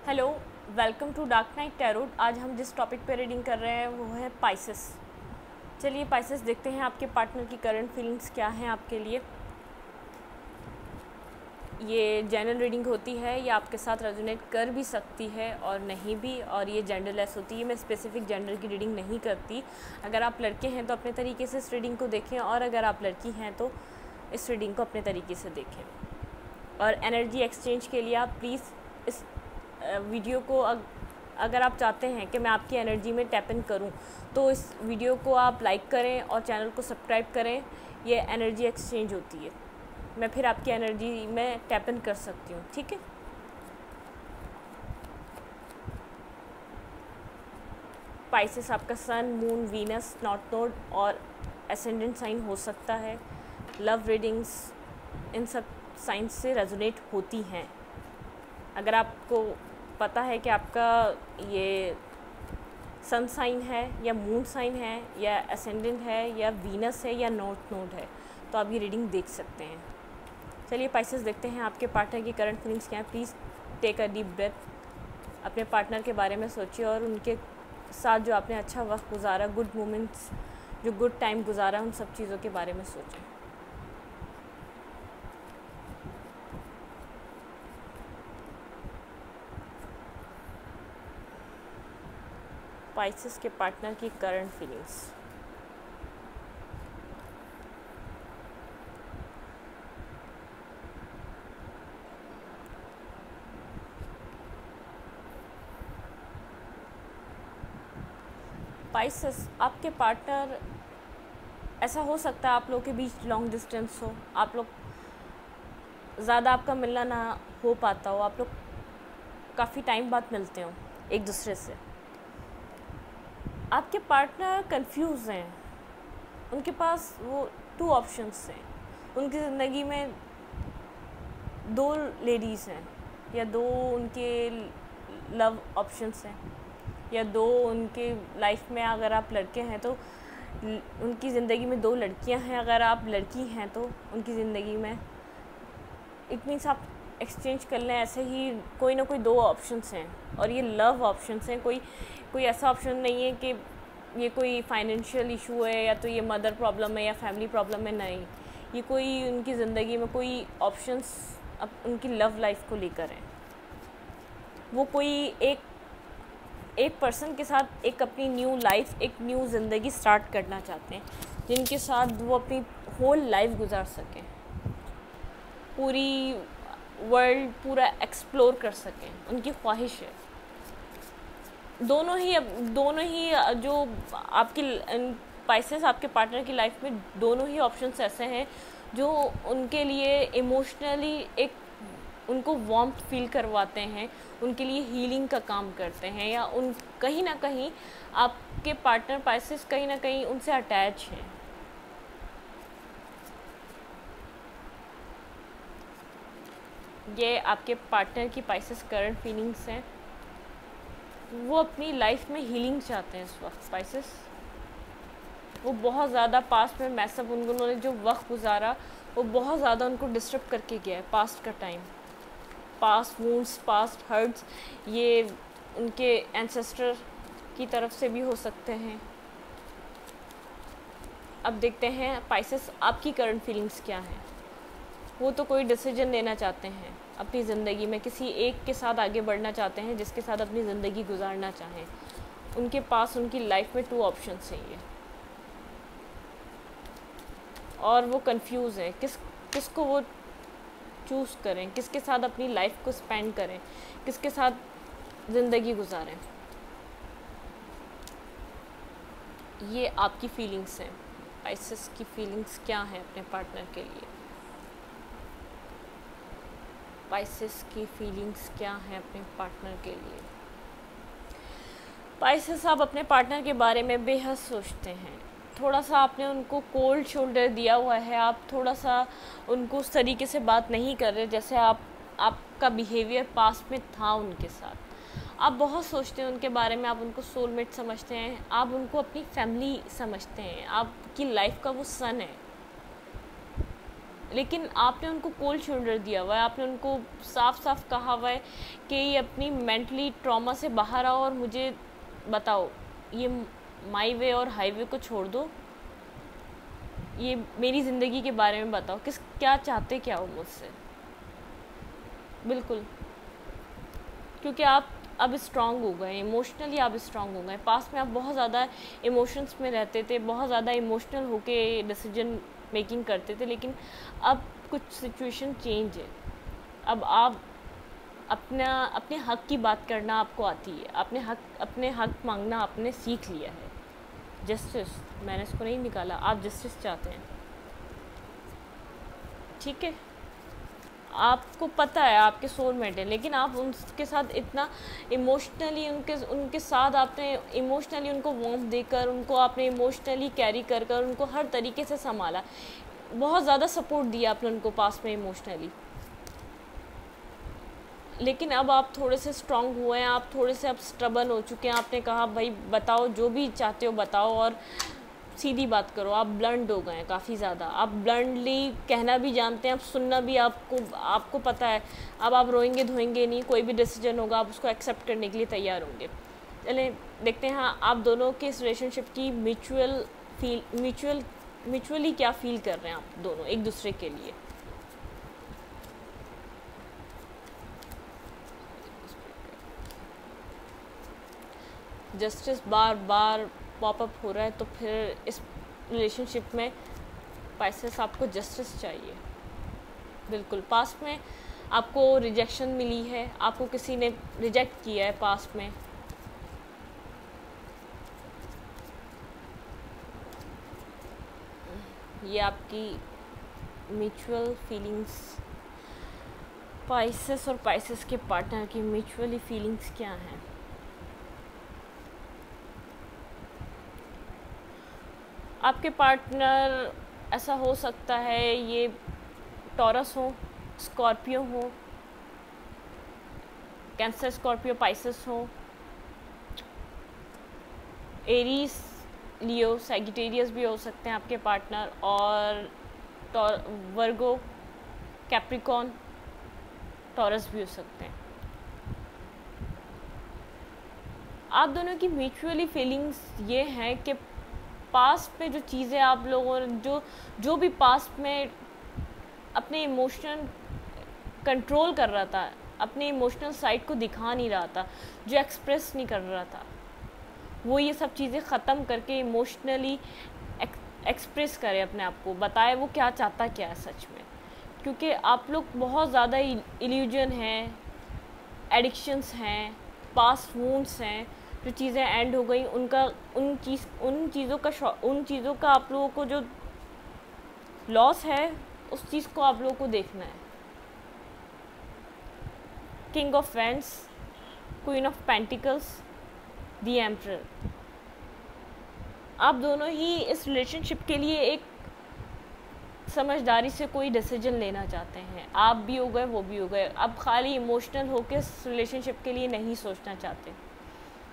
Hello, welcome to dark night tarot. आज हम जिस टॉपिक पे रीडिंग कर रहे हैं वो है पाइसेस। चलिए पाइसेस देखते हैं आपके पार्टनर की करंट फीलिंग्स क्या हैं आपके लिए। ये जनरल रीडिंग होती है, ये आपके साथ रेजोनेट कर भी सकती है और नहीं भी, और ये जेंडरलेस होती है। मैं स्पेसिफिक जेंडर की रीडिंग नहीं करती। अगर आप लड़के हैं तो अपने तरीके से इस रीडिंग को देखें, और अगर आप लड़की हैं तो इस रीडिंग को अपने तरीके से देखें। और एनर्जी एक्सचेंज के लिए आप प्लीज़ इस वीडियो को अगर आप चाहते हैं कि मैं आपकी एनर्जी में टैप इन करूं, तो इस वीडियो को आप लाइक करें और चैनल को सब्सक्राइब करें। ये एनर्जी एक्सचेंज होती है, मैं फिर आपकी एनर्जी में टैप इन कर सकती हूँ, ठीक है। पाइसेस आपका सन, मून, वीनस, नॉर्थ नोड और एसेंडेंट साइन हो सकता है। लव रीडिंग्स इन सब साइंस से रेजोनेट होती हैं। अगर आपको पता है कि आपका ये सन साइन है या मून साइन है या एसेंडेंट है या वीनस है या नॉर्थ नोड है, तो आप ये रीडिंग देख सकते हैं। चलिए पाइसेस देखते हैं आपके पार्टनर की करंट फीलिंग्स क्या है। Please take a deep breath. अपने पार्टनर के बारे में सोचिए और उनके साथ जो आपने अच्छा वक्त गुजारा, गुड मोमेंट्स, जो गुड टाइम गुजारा, उन सब चीज़ों के बारे में सोचें। पाइसेस के पार्टनर की करंट फीलिंग्स। पाइसेस, आपके पार्टनर, ऐसा हो सकता है आप लोगों के बीच लॉन्ग डिस्टेंस हो, आप लोग ज़्यादा आपका मिलना ना हो पाता हो, आप लोग काफ़ी टाइम बाद मिलते हो एक दूसरे से। आपके पार्टनर कंफ्यूज हैं, उनके पास वो टू ऑप्शंस हैं। उनकी ज़िंदगी में दो लेडीज़ हैं, या दो उनके लव ऑप्शंस हैं, या दो उनके लाइफ में, अगर आप लड़के हैं तो उनकी ज़िंदगी में दो लड़कियां हैं, अगर आप लड़की हैं तो उनकी ज़िंदगी में, इट मीन्स आप एक्सचेंज कर लें, ऐसे ही कोई ना कोई दो ऑप्शंस हैं। और ये लव ऑप्शंस हैं, कोई ऐसा ऑप्शन नहीं है कि ये कोई फाइनेंशियल इशू है या तो ये मदर प्रॉब्लम है या फैमिली प्रॉब्लम है, नहीं। ये कोई उनकी ज़िंदगी में कोई ऑप्शंस अब उनकी लव लाइफ को लेकर हैं। वो कोई एक पर्सन के साथ एक अपनी न्यू लाइफ, एक न्यू ज़िंदगी स्टार्ट करना चाहते हैं, जिनके साथ वो अपनी होल लाइफ गुजार सकें, पूरी वर्ल्ड पूरा एक्सप्लोर कर सकें, उनकी ख्वाहिश है। दोनों ही जो आपकी पाइसेस, आपके पार्टनर की लाइफ में दोनों ही ऑप्शंस ऐसे हैं जो उनके लिए इमोशनली एक उनको वार्मथ फील करवाते हैं, उनके लिए हीलिंग का काम करते हैं, या उन कहीं ना कहीं आपके पार्टनर पाइसेस कहीं ना कहीं उनसे अटैच हैं। ये आपके पार्टनर की पाइसेस करंट फीलिंग्स हैं। वो अपनी लाइफ में हीलिंग चाहते हैं इस वक्त पाइसेस। वो बहुत ज़्यादा पास्ट में मैसअप, उन्होंने जो वक्त गुजारा वो बहुत ज़्यादा उनको डिस्टर्ब करके गया है। पास्ट का time, past wounds, past hurts, ये उनके एंसेस्टर की तरफ से भी हो सकते हैं। अब देखते हैं पाइसेस आपकी करंट फीलिंग्स क्या हैं। वो तो कोई डिसीजन लेना चाहते हैं अपनी ज़िंदगी में, किसी एक के साथ आगे बढ़ना चाहते हैं जिसके साथ अपनी ज़िंदगी गुजारना चाहें। उनके पास उनकी लाइफ में टू ऑप्शंस हैं ये, और वो कंफ्यूज है किसको वो चूज़ करें, किसके साथ अपनी लाइफ को स्पेंड करें, किसके साथ ज़िंदगी गुजारें। ये आपकी फीलिंग्स हैं। पाइसेस की फीलिंग्स क्या हैं अपने पार्टनर के लिए। पाइसेस की फीलिंग्स क्या हैं अपने पार्टनर के लिए। पाइसेस, आप अपने पार्टनर के बारे में बेहद सोचते हैं। थोड़ा सा आपने उनको कोल्ड शोल्डर दिया हुआ है, आप थोड़ा सा उनको उस तरीके से बात नहीं कर रहे जैसे आपका बिहेवियर पास्ट में था उनके साथ। आप बहुत सोचते हैं उनके बारे में, आप उनको सोलमेट समझते हैं, आप उनको अपनी फैमिली समझते हैं, आपकी लाइफ का वो सन है। लेकिन आपने उनको कोल्ड शोल्डर दिया हुआ है, आपने उनको साफ साफ कहा हुआ है कि ये अपनी मेंटली ट्रॉमा से बाहर आओ और मुझे बताओ, ये माई वे और हाईवे को छोड़ दो, ये मेरी ज़िंदगी के बारे में बताओ, क्या चाहते क्या हो मुझसे। बिल्कुल, क्योंकि आप अब स्ट्रांग हो गए, इमोशनली आप स्ट्रांग हो गए। पास्ट में आप बहुत ज़्यादा इमोशंस में रहते थे, बहुत ज़्यादा इमोशनल होके डिसीजन मेकिंग करते थे, लेकिन अब कुछ सिचुएशन चेंज है। अब आप अपने हक की बात करना आपको आती है, अपने हक मांगना आपने सीख लिया है। जस्टिस, मैंने इसको नहीं निकाला, आप जस्टिस चाहते हैं, ठीक है, आपको पता है आपके सोलमेट है, लेकिन आप उनके साथ इतना इमोशनली उनके साथ आपने इमोशनली उनको वार्म देकर, उनको आपने इमोशनली कैरी कर उनको हर तरीके से संभाला, बहुत ज़्यादा सपोर्ट दिया आपने उनको पास में इमोशनली। लेकिन अब आप थोड़े से स्ट्रांग हुए हैं, आप थोड़े से अब स्टबर्न हो चुके हैं। आपने कहा भाई बताओ, जो भी चाहते हो बताओ और सीधी बात करो। आप ब्लंड हो गए हैं काफ़ी ज़्यादा, आप ब्लंडली कहना भी जानते हैं, आप सुनना भी आपको पता है। अब आप रोएंगे धोएंगे नहीं, कोई भी डिसीजन होगा आप उसको एक्सेप्ट करने के लिए तैयार होंगे। चलें देखते हैं हाँ आप दोनों के इस रिलेशनशिप की म्यूचुअली क्या फील कर रहे हैं आप दोनों एक दूसरे के लिए। जस्टिस बार बार पॉपअप हो रहा है, तो फिर इस रिलेशनशिप में पाइसेस आपको जस्टिस चाहिए। बिल्कुल, पास्ट में आपको रिजेक्शन मिली है, आपको किसी ने रिजेक्ट किया है पास्ट में, ये आपकी म्यूचुअल फीलिंग्स, पाइसेस और पाइसेस के पार्टनर की म्यूचुअली फीलिंग्स क्या हैं। आपके पार्टनर ऐसा हो सकता है ये टॉरस हो, स्कॉर्पियो हो, कैंसर, स्कॉर्पियो, पाइसेस हो, एरीज, लियो, सैजिटेरियस भी हो सकते हैं आपके पार्टनर, और वर्गो, कैप्रिकॉन, टॉरस भी हो सकते हैं। आप दोनों की म्यूचुअली फीलिंग्स ये हैं कि पास्ट में जो चीज़ें आप लोगों ने जो भी पास्ट में अपने इमोशन कंट्रोल कर रहा था, अपने इमोशनल साइड को दिखा नहीं रहा था, जो एक्सप्रेस नहीं कर रहा था, वो ये सब चीज़ें ख़त्म करके इमोशनली एक्सप्रेस करे, अपने आप को बताए वो क्या चाहता क्या है सच में। क्योंकि आप लोग बहुत ज़्यादा इल्यूजन हैं, एडिक्शंस हैं, पास्ट वूंड्स हैं, जो चीज़ें एंड हो गई उन चीज़ों का आप लोगों को जो लॉस है उस चीज़ को आप लोगों को देखना है। King of wands, queen of pentacles, the emperor. आप दोनों ही इस रिलेशनशिप के लिए एक समझदारी से कोई डिसीजन लेना चाहते हैं। आप भी हो गए, वो भी हो गए। अब खाली इमोशनल होकर इस रिलेशनशिप के लिए नहीं सोचना चाहते।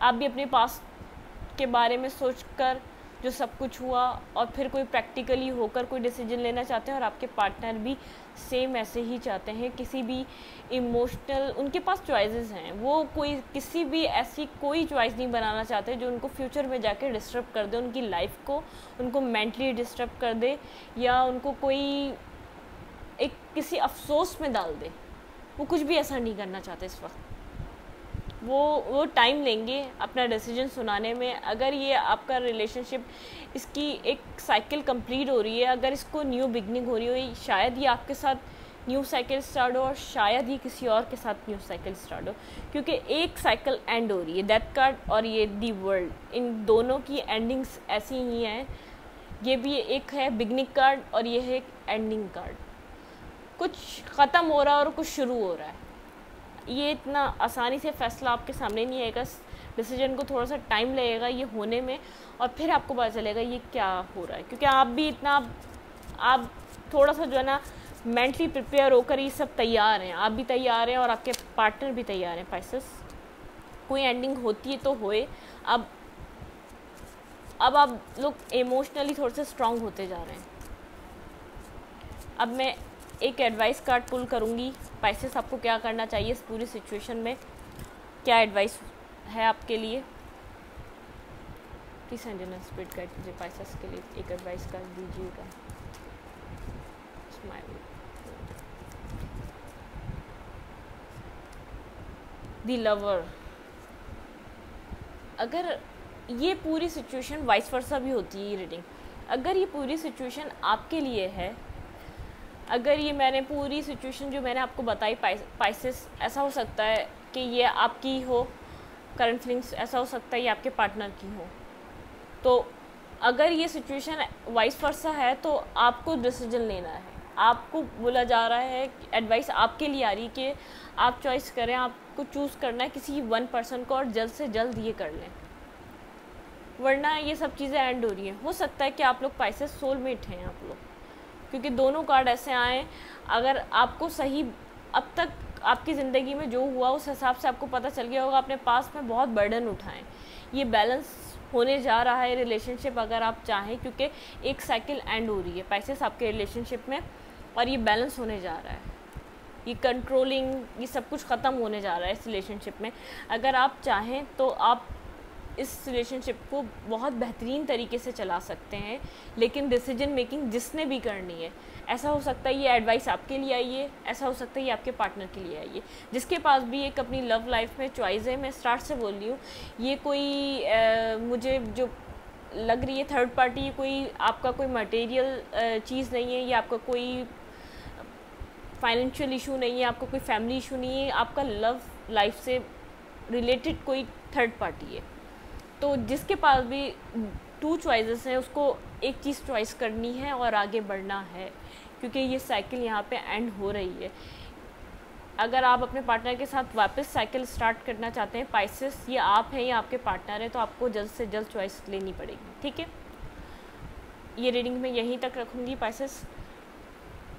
आप भी अपने पास्ट के बारे में सोचकर जो सब कुछ हुआ और फिर कोई प्रैक्टिकली होकर कोई डिसीजन लेना चाहते हैं, और आपके पार्टनर भी सेम ऐसे ही चाहते हैं। किसी भी इमोशनल, उनके पास चॉइसेस हैं, वो किसी भी ऐसी कोई चॉइस नहीं बनाना चाहते जो उनको फ्यूचर में जाके डिस्टर्ब कर दे, उनकी लाइफ को, उनको मेंटली डिस्टर्ब कर दे, या उनको कोई किसी अफसोस में डाल दे। वो कुछ भी ऐसा नहीं करना चाहते इस वक्त। वो टाइम लेंगे अपना डिसीजन सुनाने में। अगर ये आपका रिलेशनशिप, इसकी एक साइकिल कंप्लीट हो रही है, अगर इसको न्यू बिगनिंग हो रही हो, शायद ये आपके साथ न्यू साइकिल स्टार्ट हो और शायद ये किसी और के साथ न्यू साइकिल स्टार्ट हो, क्योंकि एक साइकिल एंड हो रही है, डेथ कार्ड और ये दी वर्ल्ड, इन दोनों की एंडिंग्स ऐसी ही हैं। ये भी एक है बिगनिंग कार्ड और ये है एक एंडिंग कार्ड। कुछ ख़त्म हो रहा है और कुछ शुरू हो रहा है। ये इतना आसानी से फैसला आपके सामने नहीं आएगा, डिसीजन को थोड़ा सा टाइम लगेगा ये होने में, और फिर आपको पता चलेगा ये क्या हो रहा है। क्योंकि आप थोड़ा सा जो है ना मेंटली प्रिपेयर होकर ये सब तैयार हैं, आप भी तैयार हैं और आपके पार्टनर भी तैयार हैं। पाइसेस, कोई एंडिंग होती है तो होए। अब आप लोग इमोशनली थोड़े से स्ट्रांग होते जा रहे हैं। अब मैं एक एडवाइस कार्ड पुल करूँगी। पाइसेस, आपको क्या करना चाहिए इस पूरी सिचुएशन में, क्या एडवाइस है आपके लिए। प्लीज़ एंजल स्पिरिट गाइड कीजिए पाइसेस के लिए, एक एडवाइस कार्ड दीजिएगा। स्माइल। The lover. अगर ये पूरी सिचुएशन वाइस वर्सा भी होती है ये रीडिंग, अगर ये पूरी सिचुएशन आपके लिए है, अगर ये मैंने पूरी सिचुएशन जो मैंने आपको बताई पाइसेस, ऐसा हो सकता है कि ये आपकी हो करंट फीलिंग्स, ऐसा हो सकता है ये आपके पार्टनर की हो। तो अगर ये सिचुएशन वाइस वर्सा है तो आपको डिसीजन लेना है, आपको बोला जा रहा है, एडवाइस आपके लिए आ रही है कि आप चॉइस करें, आपको चूज़ करना है किसी वन पर्सन को और जल्द से जल्द ये कर लें, वरना ये सब चीज़ें एंड हो रही हैं। हो सकता है कि आप लोग पाइसेस सोलमेट हैं आप लोग, क्योंकि दोनों कार्ड ऐसे आए। अगर आपको सही अब तक आपकी ज़िंदगी में जो हुआ उस हिसाब से आपको पता चल गया होगा, अपने पास में बहुत बर्डन उठाएं, ये बैलेंस होने जा रहा है रिलेशनशिप अगर आप चाहें, क्योंकि एक साइकिल एंड हो रही है पाइसेस आपके रिलेशनशिप में, और ये बैलेंस होने जा रहा है, ये कंट्रोलिंग, ये सब कुछ ख़त्म होने जा रहा है इस रिलेशनशिप में। अगर आप चाहें तो आप इस रिलेशनशिप को बहुत बेहतरीन तरीके से चला सकते हैं, लेकिन डिसीजन मेकिंग जिसने भी करनी है, ऐसा हो सकता है ये एडवाइस आपके लिए आई है, ऐसा हो सकता है ये आपके पार्टनर के लिए आई है, जिसके पास भी एक अपनी लव लाइफ में चॉइस है। मैं स्टार्ट से बोल रही हूँ, ये कोई मुझे जो लग रही है थर्ड पार्टी, कोई आपका कोई मटेरियल चीज़ नहीं है, ये आपका कोई फाइनेंशियल इशू नहीं है, आपका कोई फैमिली इशू नहीं है, आपका लव लाइफ से रिलेटेड कोई थर्ड पार्टी है। तो जिसके पास भी टू चॉइसेस हैं उसको एक चीज़ चॉइस करनी है और आगे बढ़ना है, क्योंकि ये साइकिल यहाँ पे एंड हो रही है। अगर आप अपने पार्टनर के साथ वापस साइकिल स्टार्ट करना चाहते हैं पाइसेस, ये आप हैं या आपके पार्टनर है, तो आपको जल्द से जल्द चॉइस लेनी पड़ेगी, ठीक है। ये रीडिंग मैं यहीं तक रखूँगी पाइसेस,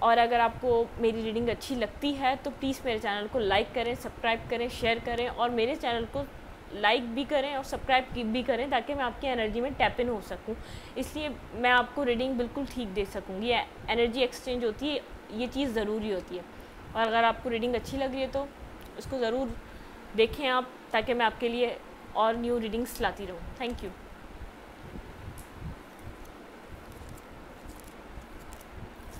और अगर आपको मेरी रीडिंग अच्छी लगती है तो प्लीज़ मेरे चैनल को लाइक करें, सब्सक्राइब करें, शेयर करें, और मेरे चैनल को लाइक भी करें और सब्सक्राइब भी करें, ताकि मैं आपकी एनर्जी में टैप इन हो सकूं। इसलिए मैं आपको रीडिंग बिल्कुल ठीक दे सकूँगी। एनर्जी एक्सचेंज होती है, ये चीज़ ज़रूरी होती है। और अगर आपको रीडिंग अच्छी लग रही है तो इसको ज़रूर देखें आप, ताकि मैं आपके लिए और न्यू रीडिंग्स लाती रहूँ। Thank you.